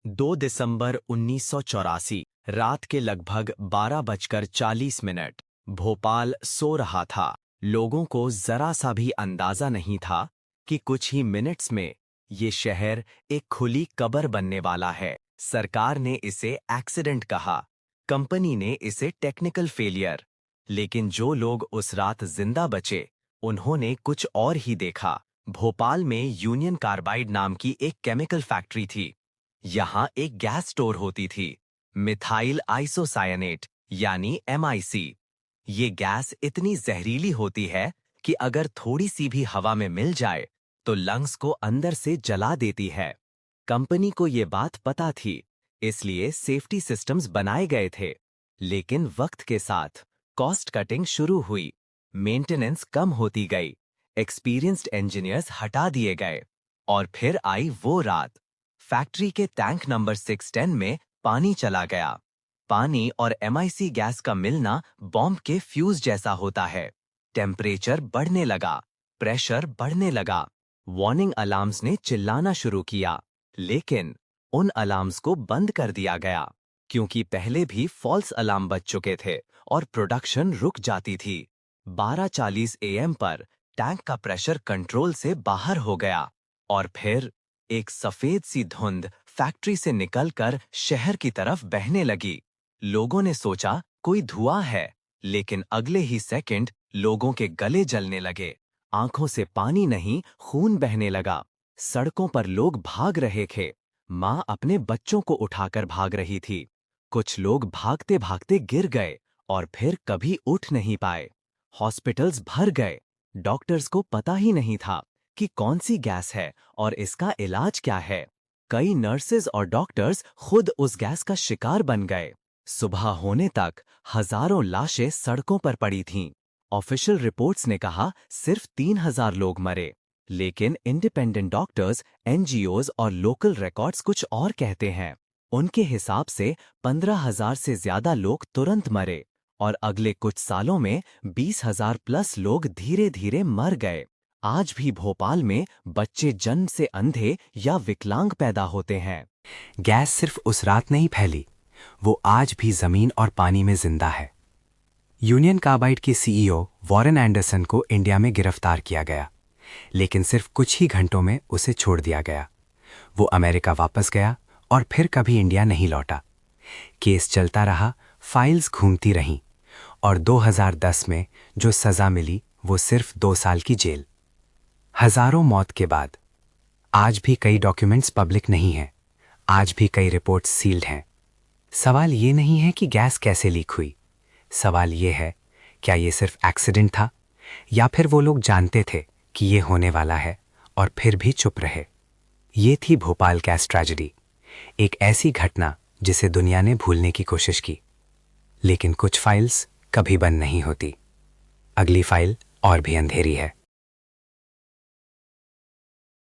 2 दिसंबर 1984 रात के लगभग 12:40 भोपाल सो रहा था। लोगों को जरा सा भी अंदाजा नहीं था कि कुछ ही मिनट्स में ये शहर एक खुली कब्र बनने वाला है। सरकार ने इसे एक्सीडेंट कहा, कंपनी ने इसे टेक्निकल फेलियर, लेकिन जो लोग उस रात जिंदा बचे उन्होंने कुछ और ही देखा। भोपाल में यूनियन कार्बाइड नाम की एक केमिकल फैक्ट्री थी। यहाँ एक गैस स्टोर होती थी, मिथाइल आइसोसायनेट यानी MIC। ये गैस इतनी जहरीली होती है कि अगर थोड़ी सी भी हवा में मिल जाए तो लंग्स को अंदर से जला देती है। कंपनी को ये बात पता थी, इसलिए सेफ्टी सिस्टम्स बनाए गए थे। लेकिन वक्त के साथ कॉस्ट कटिंग शुरू हुई, मेंटेनेंस कम होती गई, एक्सपीरियंस्ड इंजीनियर्स हटा दिए गए और फिर आई वो रात। फैक्ट्री के टैंक नंबर 610 में पानी चला गया। पानी और MIC गैस का मिलना बॉम्ब के फ्यूज जैसा होता है। टेम्परेचर बढ़ने लगा, प्रेशर बढ़ने लगा। वार्निंग अलार्म्स ने चिल्लाना शुरू किया, लेकिन उन अलार्म्स को बंद कर दिया गया क्योंकि पहले भी फॉल्स अलार्म बज चुके थे और प्रोडक्शन रुक जाती थी। 12:40 AM पर टैंक का प्रेशर कंट्रोल से बाहर हो गया और फिर एक सफेद सी धुंध फैक्ट्री से निकलकर शहर की तरफ बहने लगी। लोगों ने सोचा कोई धुआं है, लेकिन अगले ही सेकंड लोगों के गले जलने लगे। आंखों से पानी नहीं, खून बहने लगा। सड़कों पर लोग भाग रहे थे। मां अपने बच्चों को उठाकर भाग रही थी। कुछ लोग भागते भागते गिर गए और फिर कभी उठ नहीं पाए। हॉस्पिटल्स भर गए। डॉक्टर्स को पता ही नहीं था कि कौन सी गैस है और इसका इलाज क्या है। कई नर्सेज और डॉक्टर्स खुद उस गैस का शिकार बन गए। सुबह होने तक हजारों लाशें सड़कों पर पड़ी थीं। ऑफिशियल रिपोर्ट्स ने कहा सिर्फ 3000 लोग मरे, लेकिन इंडिपेंडेंट डॉक्टर्स, NGOs और लोकल रिकॉर्ड्स कुछ और कहते हैं। उनके हिसाब से 15,000 से ज्यादा लोग तुरंत मरे और अगले कुछ सालों में 20,000 प्लस लोग धीरे धीरे मर गए। आज भी भोपाल में बच्चे जन्म से अंधे या विकलांग पैदा होते हैं। गैस सिर्फ उस रात नहीं फैली, वो आज भी जमीन और पानी में जिंदा है। यूनियन कार्बाइड के CEO वॉरेन एंडरसन को इंडिया में गिरफ्तार किया गया, लेकिन सिर्फ कुछ ही घंटों में उसे छोड़ दिया गया। वो अमेरिका वापस गया और फिर कभी इंडिया नहीं लौटा। केस चलता रहा, फाइल्स घूमती रहीं और 2010 में जो सजा मिली वो सिर्फ 2 साल की जेल। हजारों मौत के बाद आज भी कई डॉक्यूमेंट्स पब्लिक नहीं हैं, आज भी कई रिपोर्ट्स सील्ड हैं। सवाल ये नहीं है कि गैस कैसे लीक हुई, सवाल ये है क्या ये सिर्फ एक्सीडेंट था या फिर वो लोग जानते थे कि ये होने वाला है और फिर भी चुप रहे। ये थी भोपाल गैस ट्रेजेडी, एक ऐसी घटना जिसे दुनिया ने भूलने की कोशिश की, लेकिन कुछ फाइल्स कभी बंद नहीं होती। अगली फाइल और भी अंधेरी है।